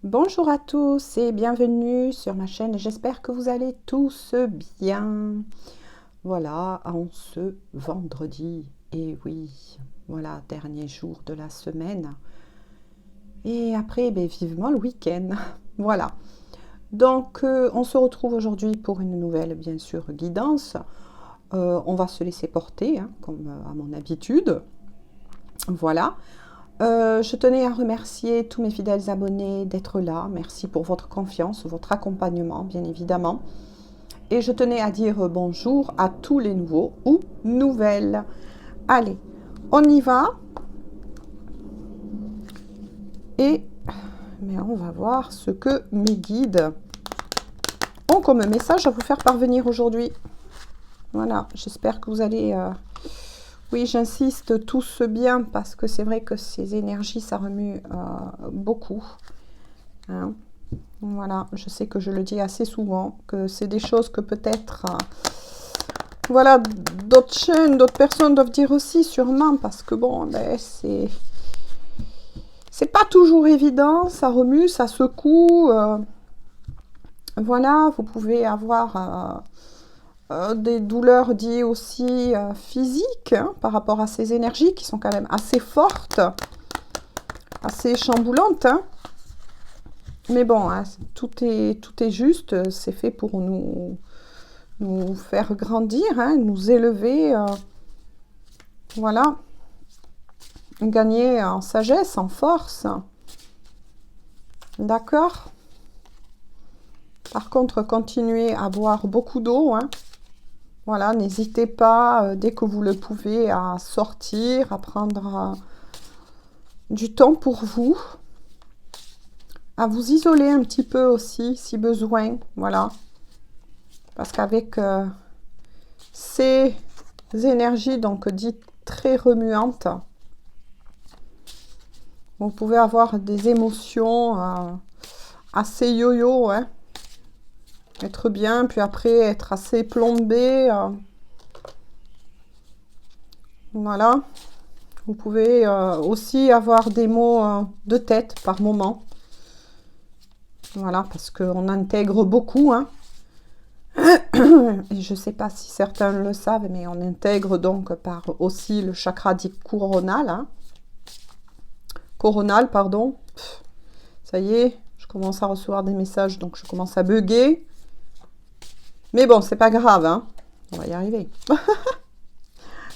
Bonjour à tous et bienvenue sur ma chaîne. J'espère que vous allez tous bien. Voilà, en ce vendredi. Et oui, voilà, dernier jour de la semaine. Et après, vivement le week-end. Voilà. Donc, on se retrouve aujourd'hui pour une nouvelle, bien sûr, guidance. On va se laisser porter, hein, comme à mon habitude. Voilà. Je tenais à remercier tous mes fidèles abonnés d'être là. Merci pour votre confiance, votre accompagnement, bien évidemment. Et je tenais à dire bonjour à tous les nouveaux ou nouvelles. Allez, on y va. Et on va voir ce que mes guides ont comme message à vous faire parvenir aujourd'hui. Voilà, j'espère que vous allez... Oui, j'insiste tous bien parce que c'est vrai que ces énergies, ça remue beaucoup. Hein. Voilà, je sais que je le dis assez souvent, que c'est des choses que peut-être, voilà, d'autres chaînes, d'autres personnes doivent dire aussi sûrement, parce que bon, c'est pas toujours évident, ça remue, ça secoue, voilà, vous pouvez avoir des douleurs dites aussi physiques, hein, par rapport à ces énergies qui sont quand même assez fortes, assez chamboulantes, hein. Mais bon, hein, tout est juste, c'est fait pour nous faire grandir, hein, nous élever, voilà, gagner en sagesse, en force. D'accord? Par contre, continuez à boire beaucoup d'eau, hein. Voilà, n'hésitez pas, dès que vous le pouvez, à sortir, à prendre du temps pour vous, à vous isoler un petit peu aussi, si besoin, voilà. Parce qu'avec ces énergies, donc dites très remuantes, vous pouvez avoir des émotions assez yo-yo, hein. Être bien, puis après être assez plombé. Voilà. Vous pouvez aussi avoir des maux de tête par moment. Voilà, parce qu'on intègre beaucoup, hein. Et je ne sais pas si certains le savent, mais on intègre donc par aussi le chakra dit coronal, hein. Coronal, pardon. Ça y est, je commence à recevoir des messages, donc je commence à bugger. Mais bon, c'est pas grave, hein. On va y arriver.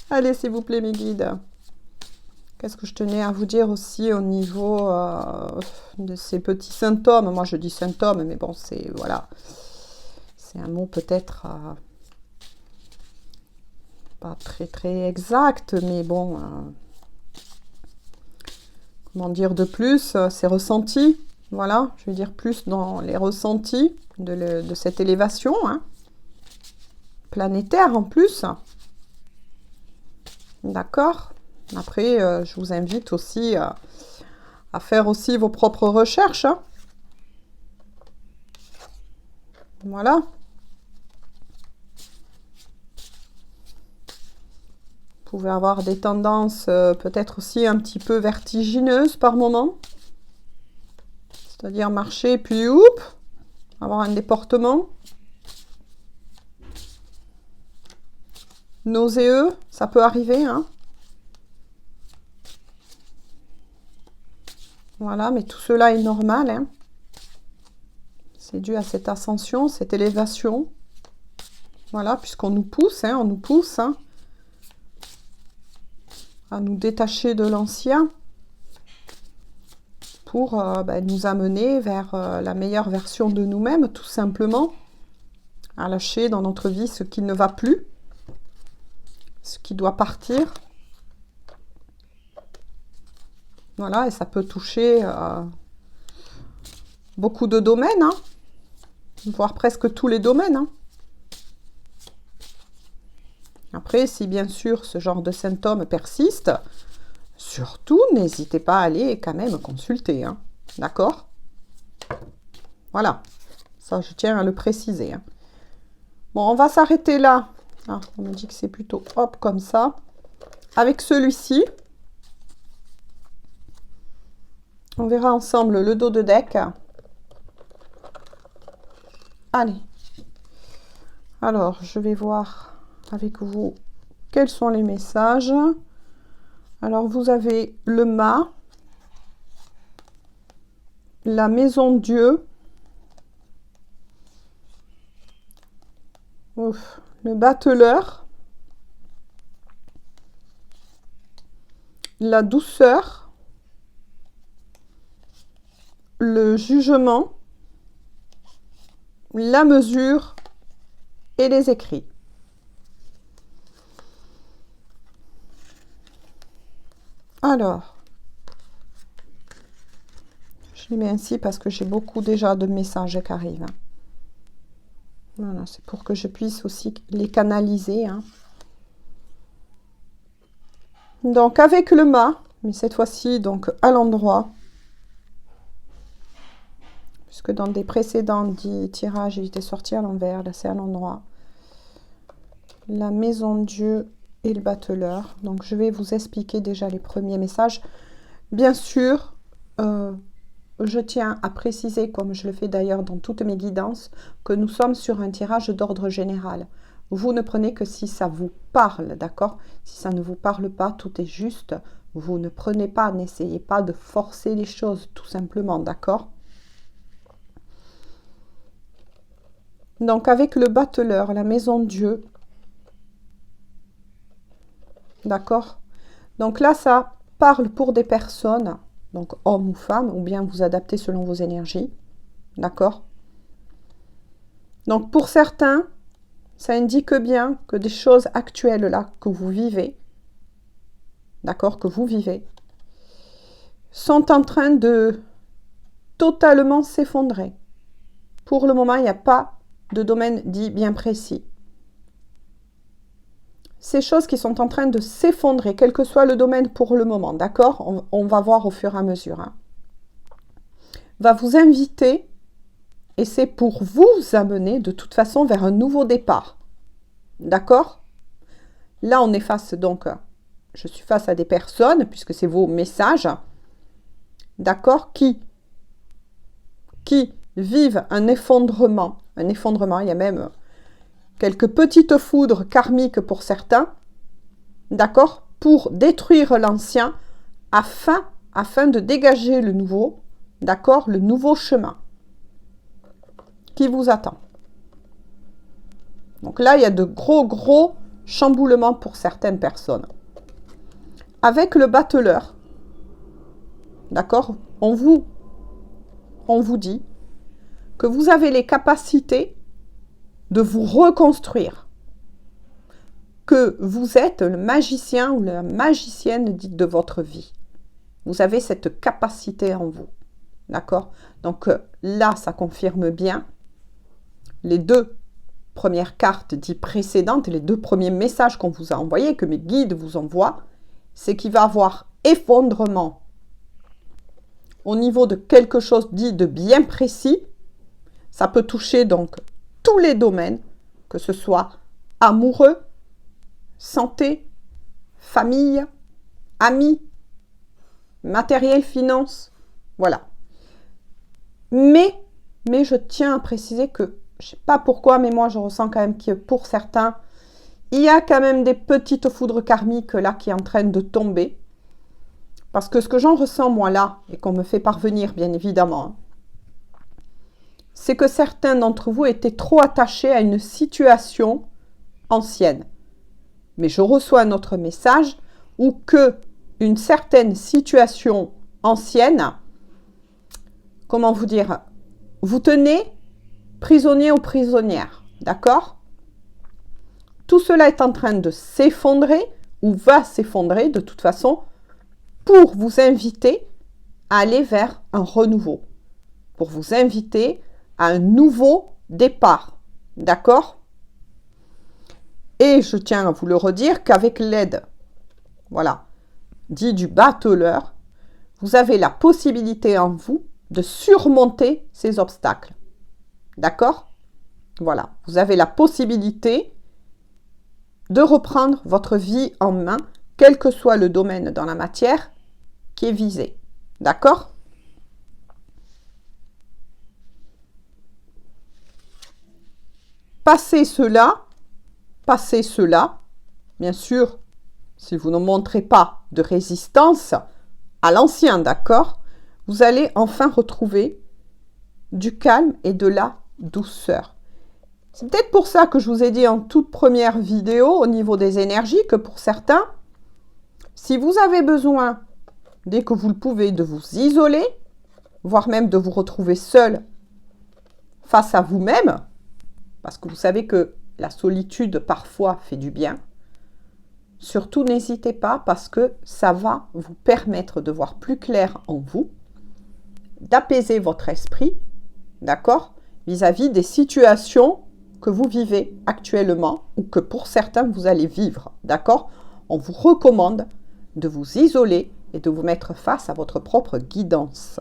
Allez, s'il vous plaît, mes guides. Qu'est-ce que je tenais à vous dire aussi au niveau de ces petits symptômes? Moi, je dis symptômes, mais bon, c'est... Voilà. C'est un mot peut-être pas très, très exact, mais bon... comment dire de plus? C'est ressenti. Voilà, je vais dire plus dans les ressentis de cette élévation, hein. Planétaire en plus. D'accord? Après, je vous invite aussi à faire aussi vos propres recherches, hein. Voilà. Vous pouvez avoir des tendances peut-être aussi un petit peu vertigineuses par moment. C'est-à-dire marcher, puis oup, avoir un déportement. Nauséeux, ça peut arriver, hein. Voilà, mais tout cela est normal, hein. C'est dû à cette ascension, cette élévation. Voilà, puisqu'on nous pousse, hein, on nous pousse, hein, à nous détacher de l'ancien pour nous amener vers la meilleure version de nous-mêmes, tout simplement, à lâcher dans notre vie ce qui ne va plus, ce qui doit partir. Voilà, et ça peut toucher beaucoup de domaines, hein, voire presque tous les domaines, hein. Après, si bien sûr ce genre de symptômes persiste, surtout n'hésitez pas à aller quand même consulter, hein. D'accord? Voilà, ça je tiens à le préciser, hein. Bon, on va s'arrêter là. Ah, on me dit que c'est plutôt hop comme ça. Avec celui-ci, on verra ensemble le dos de deck. Allez. Alors, je vais voir avec vous quels sont les messages. Alors, vous avez le mât, la maison Dieu, ouf, le bateleur, la douceur, le jugement, la mesure et les écrits. Alors, je les mets ainsi parce que j'ai beaucoup déjà de messages qui arrivent. Voilà, c'est pour que je puisse aussi les canaliser. Donc, avec le mât, mais cette fois-ci, donc à l'endroit, puisque dans des précédents tirages, il était sorti à l'envers, là c'est à l'endroit. La maison Dieu et le bateleur. Donc, je vais vous expliquer déjà les premiers messages. Bien sûr, je tiens à préciser, comme je le fais d'ailleurs dans toutes mes guidances, que nous sommes sur un tirage d'ordre général. Vous ne prenez que si ça vous parle, d'accord? Si ça ne vous parle pas, tout est juste. Vous ne prenez pas, n'essayez pas de forcer les choses, tout simplement, d'accord? Donc, avec le bateleur, la maison Dieu, d'accord? Donc là, ça parle pour des personnes, donc hommes ou femmes, ou bien vous adaptez selon vos énergies, d'accord? Donc pour certains, ça indique bien que des choses actuelles là, que vous vivez, d'accord, que vous vivez, sont en train de totalement s'effondrer. Pour le moment, il n'y a pas de domaine dit bien précis. Ces choses qui sont en train de s'effondrer, quel que soit le domaine pour le moment, d'accord? On va voir au fur et à mesure. Va vous inviter, et c'est pour vous amener de toute façon vers un nouveau départ. D'accord? Là, on est face, donc, je suis face à des personnes, puisque c'est vos messages, d'accord, qui vivent un effondrement. Un effondrement, il y a même quelques petites foudres karmiques pour certains, d'accord, pour détruire l'ancien, afin de dégager le nouveau, d'accord, le nouveau chemin qui vous attend. Donc là, il y a de gros chamboulements pour certaines personnes. Avec le bateleur, d'accord, on vous dit que vous avez les capacités de vous reconstruire, que vous êtes le magicien ou la magicienne dite de votre vie. Vous avez cette capacité en vous, d'accord? Donc là, ça confirme bien les deux premières cartes dites précédentes, les deux premiers messages qu'on vous a envoyés, que mes guides vous envoient, c'est qu'il va y avoir effondrement au niveau de quelque chose dit de bien précis. Ça peut toucher donc tous les domaines, que ce soit amoureux, santé, famille, amis, matériel, finance, voilà. Mais je tiens à préciser que, je ne sais pas pourquoi, mais moi je ressens quand même que pour certains, il y a quand même des petites foudres karmiques là qui sont en train de tomber. Parce que ce que j'en ressens moi là, et qu'on me fait parvenir bien évidemment, c'est que certains d'entre vous étaient trop attachés à une situation ancienne. Mais je reçois un autre message où que une certaine situation ancienne, comment vous dire, vous tenez prisonnier ou prisonnière, d'accord? Tout cela est en train de s'effondrer ou va s'effondrer de toute façon pour vous inviter à aller vers un renouveau, pour vous inviter à un nouveau départ, d'accord? Et je tiens à vous le redire qu'avec l'aide, voilà, dit du bateleur, vous avez la possibilité en vous de surmonter ces obstacles, d'accord? Voilà, vous avez la possibilité de reprendre votre vie en main, quel que soit le domaine dans la matière qui est visé, d'accord? passez cela, bien sûr, si vous ne montrez pas de résistance à l'ancien, d'accord, vous allez enfin retrouver du calme et de la douceur. C'est peut-être pour ça que je vous ai dit en toute première vidéo au niveau des énergies que pour certains, si vous avez besoin, dès que vous le pouvez, de vous isoler, voire même de vous retrouver seul face à vous-même, parce que vous savez que la solitude parfois fait du bien, surtout n'hésitez pas parce que ça va vous permettre de voir plus clair en vous, d'apaiser votre esprit, d'accord, vis-à-vis des situations que vous vivez actuellement ou que pour certains vous allez vivre, d'accord. On vous recommande de vous isoler et de vous mettre face à votre propre guidance.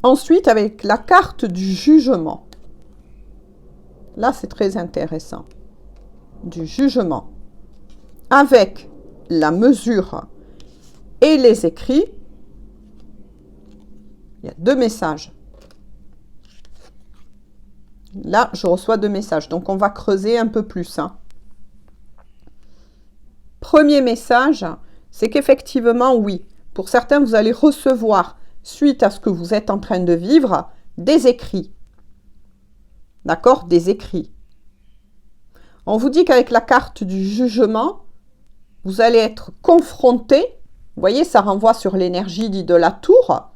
Ensuite, avec la carte du jugement. Là, c'est très intéressant. Du jugement. Avec la mesure et les écrits, il y a 2 messages. Là, je reçois 2 messages. Donc, on va creuser un peu plus. Premier message, c'est qu'effectivement, oui, pour certains, vous allez recevoir, suite à ce que vous êtes en train de vivre, des écrits. D'accord? Des écrits. On vous dit qu'avec la carte du jugement, vous allez être confronté, vous voyez, ça renvoie sur l'énergie dite de la tour,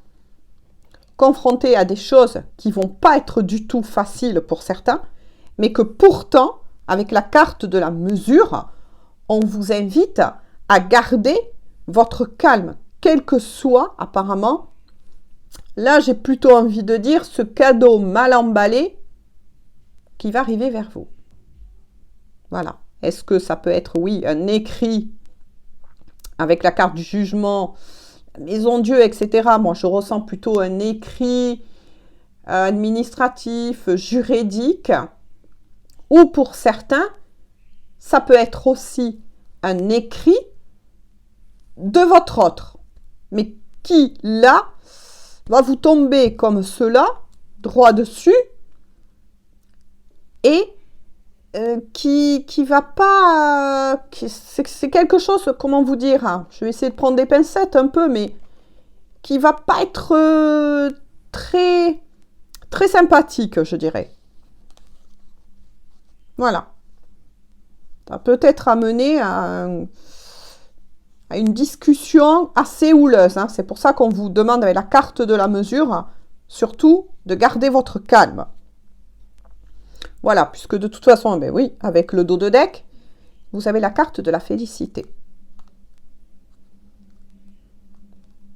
confronté à des choses qui ne vont pas être du tout faciles pour certains, mais que pourtant, avec la carte de la mesure, on vous invite à garder votre calme, quel que soit apparemment, là j'ai plutôt envie de dire, ce cadeau mal emballé qui va arriver vers vous. Voilà. Est-ce que ça peut être, oui, un écrit avec la carte du jugement, maison Dieu, etc. Moi, je ressens plutôt un écrit administratif, juridique. Ou pour certains, ça peut être aussi un écrit de votre autre. Mais qui, là, va vous tomber comme cela, droit dessus, et qui va pas... c'est quelque chose, comment vous dire, hein, je vais essayer de prendre des pincettes un peu, mais qui va pas être très, très sympathique, je dirais. Voilà. Ça peut être amené à une discussion assez houleuse. Hein. C'est pour ça qu'on vous demande avec la carte de la mesure, surtout de garder votre calme. Voilà, puisque de toute façon, ben oui, avec le dos de deck, vous avez la carte de la félicité.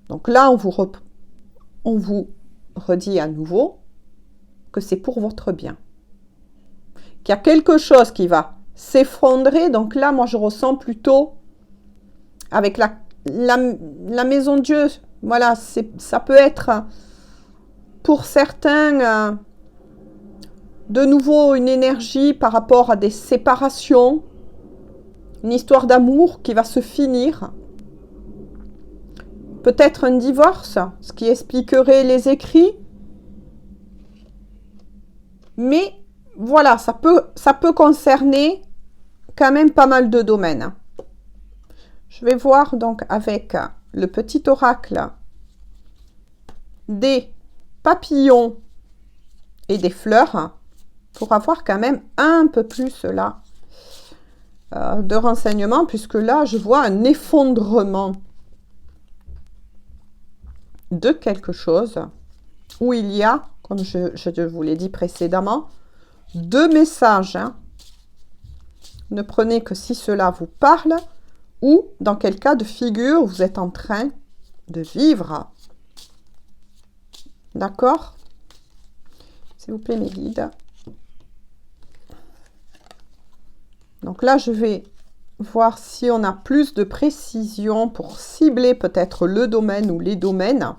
Donc là, on vous redit à nouveau que c'est pour votre bien. Qu'il y a quelque chose qui va s'effondrer. Donc là, moi, je ressens plutôt avec la maison Dieu. Voilà, ça peut être pour certains... de nouveau, une énergie par rapport à des séparations, une histoire d'amour qui va se finir. Peut-être un divorce, ce qui expliquerait les écrits. Mais voilà, ça peut concerner quand même pas mal de domaines. Je vais voir donc avec le petit oracle des papillons et des fleurs, pour avoir quand même un peu plus là de renseignements, puisque là, je vois un effondrement de quelque chose où il y a, comme je vous l'ai dit précédemment, 2 messages. Hein. Ne prenez que si cela vous parle ou dans quel cas de figure vous êtes en train de vivre. D'accord? S'il vous plaît, mes guides. Donc là, je vais voir si on a plus de précision pour cibler peut-être le domaine ou les domaines.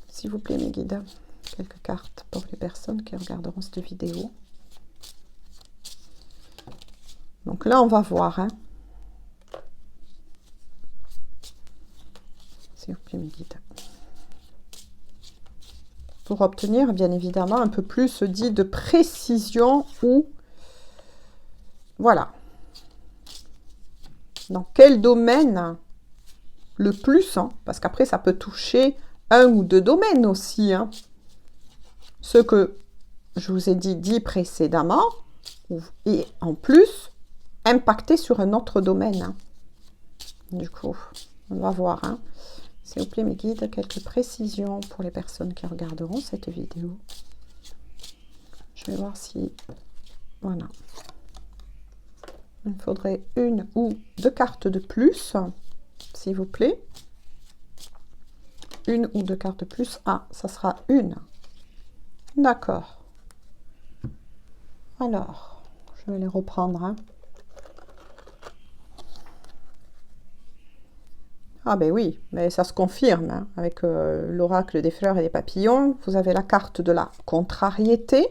S'il vous plaît, mes guides, quelques cartes pour les personnes qui regarderont cette vidéo. Donc là, on va voir. Hein. S'il vous plaît, mes guides. pour obtenir, bien évidemment, un peu plus dit de précision ou... Voilà. Dans quel domaine le plus, hein, parce qu'après, ça peut toucher un ou deux domaines aussi. Hein. Ce que je vous ai dit précédemment, et en plus, impacter sur un autre domaine. Hein. Du coup, on va voir. Hein. S'il vous plaît, mes guides, quelques précisions pour les personnes qui regarderont cette vidéo. Je vais voir si... Voilà. Il me faudrait une ou deux cartes de plus, s'il vous plaît. Une ou deux cartes de plus. Ah, ça sera une. D'accord. Alors, je vais les reprendre. Hein. Ah ben oui, mais ça se confirme. Hein, avec l'oracle des fleurs et des papillons. Vous avez la carte de la contrariété.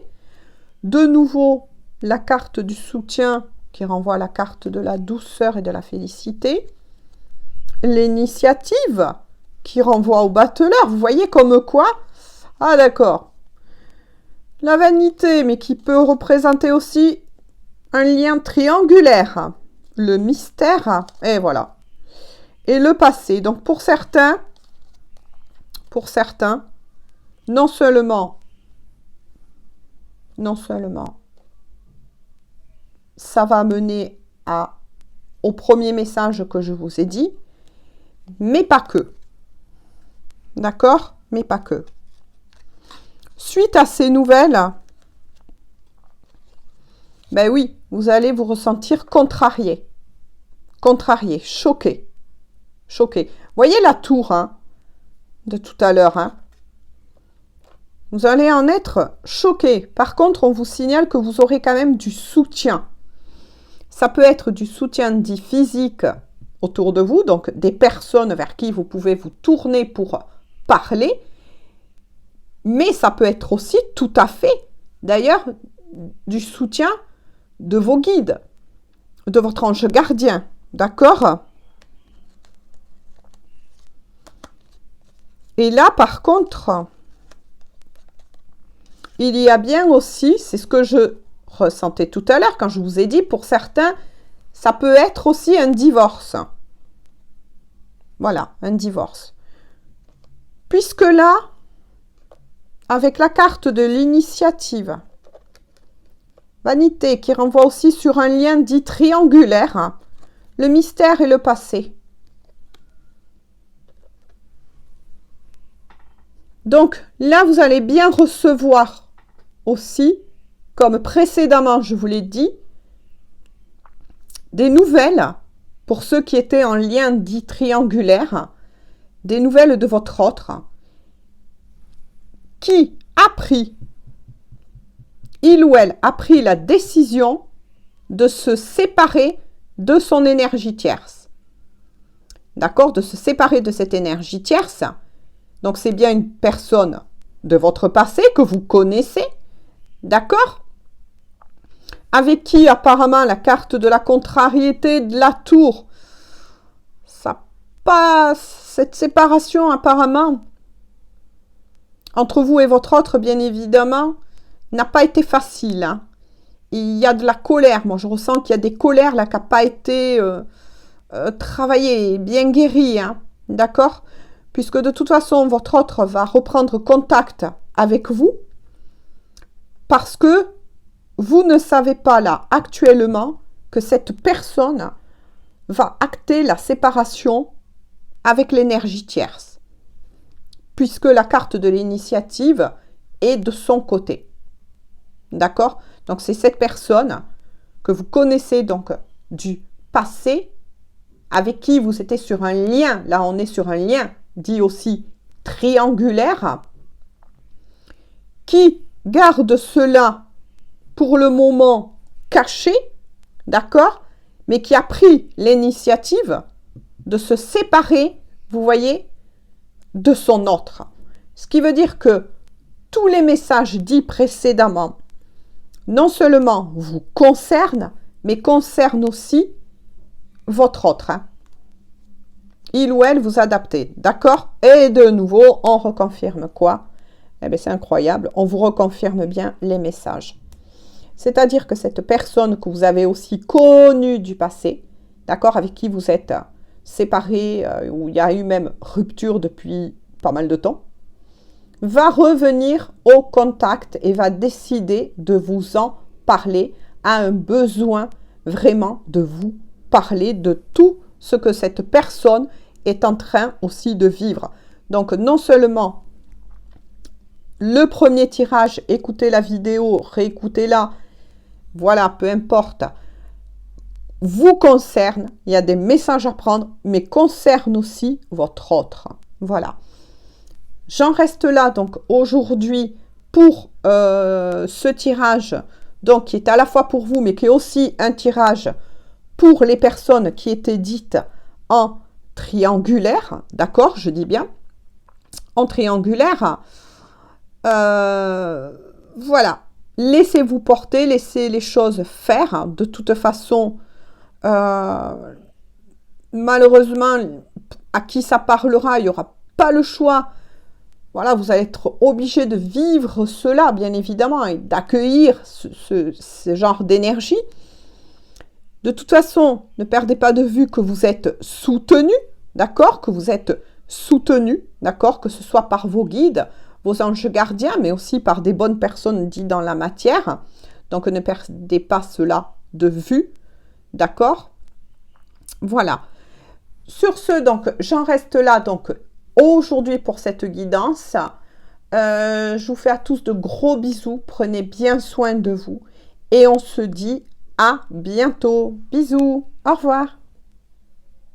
De nouveau, la carte du soutien qui renvoie à la carte de la douceur et de la félicité. L'initiative qui renvoie au battleur. Vous voyez comme quoi? Ah d'accord. La vanité, mais qui peut représenter aussi un lien triangulaire. Le mystère, et voilà. Et le passé. Donc pour certains, non seulement, ça va mener au premier message que je vous ai dit, mais pas que. D'accord? Mais pas que. Suite à ces nouvelles, ben oui, vous allez vous ressentir contrarié. Contrarié, choqué. Choqué. Voyez la tour hein, de tout à l'heure. Hein. Vous allez en être choqué. Par contre, on vous signale que vous aurez quand même du soutien. Ça peut être du soutien dit physique autour de vous, donc des personnes vers qui vous pouvez vous tourner pour parler. Mais ça peut être aussi tout à fait, d'ailleurs, du soutien de vos guides, de votre ange gardien. D'accord? Et là, par contre, il y a bien aussi, c'est ce que je ressentais tout à l'heure quand je vous ai dit, pour certains, ça peut être aussi un divorce. Voilà, un divorce. Puisque là, avec la carte de l'initiative, vanité qui renvoie aussi sur un lien dit triangulaire, le mystère et le passé. Donc là, vous allez bien recevoir aussi, comme précédemment je vous l'ai dit, des nouvelles, pour ceux qui étaient en lien dit triangulaire, des nouvelles de votre autre, qui a pris, il ou elle a pris la décision de se séparer de son énergie tierce. D'accord? De se séparer de cette énergie tierce. Donc, c'est bien une personne de votre passé que vous connaissez. D'accord? Avec qui, apparemment, la carte de la contrariété de la tour, ça passe, cette séparation, apparemment, entre vous et votre autre, bien évidemment, n'a pas été facile. Hein. Il y a de la colère. Moi, je ressens qu'il y a des colères là qui n'ont pas été travaillées, bien guéries. Hein. D'accord? Puisque de toute façon, votre autre va reprendre contact avec vous parce que vous ne savez pas là, actuellement, que cette personne va acter la séparation avec l'énergie tierce. Puisque la carte de l'initiative est de son côté. D'accord? Donc, c'est cette personne que vous connaissez donc du passé, avec qui vous étiez sur un lien. Là, on est sur un lien dit aussi triangulaire, qui garde cela pour le moment caché, d'accord? Mais qui a pris l'initiative de se séparer, vous voyez, de son autre. Ce qui veut dire que tous les messages dits précédemment, non seulement vous concernent, mais concernent aussi votre autre. Hein. Il ou elle vous adaptez, d'accord? Et de nouveau, on reconfirme quoi? Eh bien, c'est incroyable. On vous reconfirme bien les messages. C'est-à-dire que cette personne que vous avez aussi connue du passé, d'accord, avec qui vous êtes séparés, où il y a eu même rupture depuis pas mal de temps, va revenir au contact et va décider de vous en parler, a un besoin vraiment de vous parler de tout ce que cette personne est en train aussi de vivre. Donc non seulement le premier tirage, écoutez la vidéo, réécoutez-la, voilà, peu importe, vous concerne, il y a des messages à prendre, mais concerne aussi votre autre. Voilà. J'en reste là, donc, aujourd'hui, pour ce tirage, donc, qui est à la fois pour vous, mais qui est aussi un tirage pour les personnes qui étaient dites en triangulaire, d'accord, je dis bien, en triangulaire. Voilà. Laissez-vous porter, laissez les choses faire. De toute façon, malheureusement, à qui ça parlera, il n'y aura pas le choix. Voilà, vous allez être obligé de vivre cela, bien évidemment, et d'accueillir ce genre d'énergie. De toute façon, ne perdez pas de vue que vous êtes soutenu, d'accord? Que vous êtes soutenu, d'accord? Que ce soit par vos guides, vos anges gardiens, mais aussi par des bonnes personnes dites dans la matière. Donc, ne perdez pas cela de vue, d'accord? Voilà. Sur ce, donc, j'en reste là, donc, aujourd'hui pour cette guidance. Je vous fais à tous de gros bisous. Prenez bien soin de vous. Et on se dit à bientôt. Bisous. Au revoir.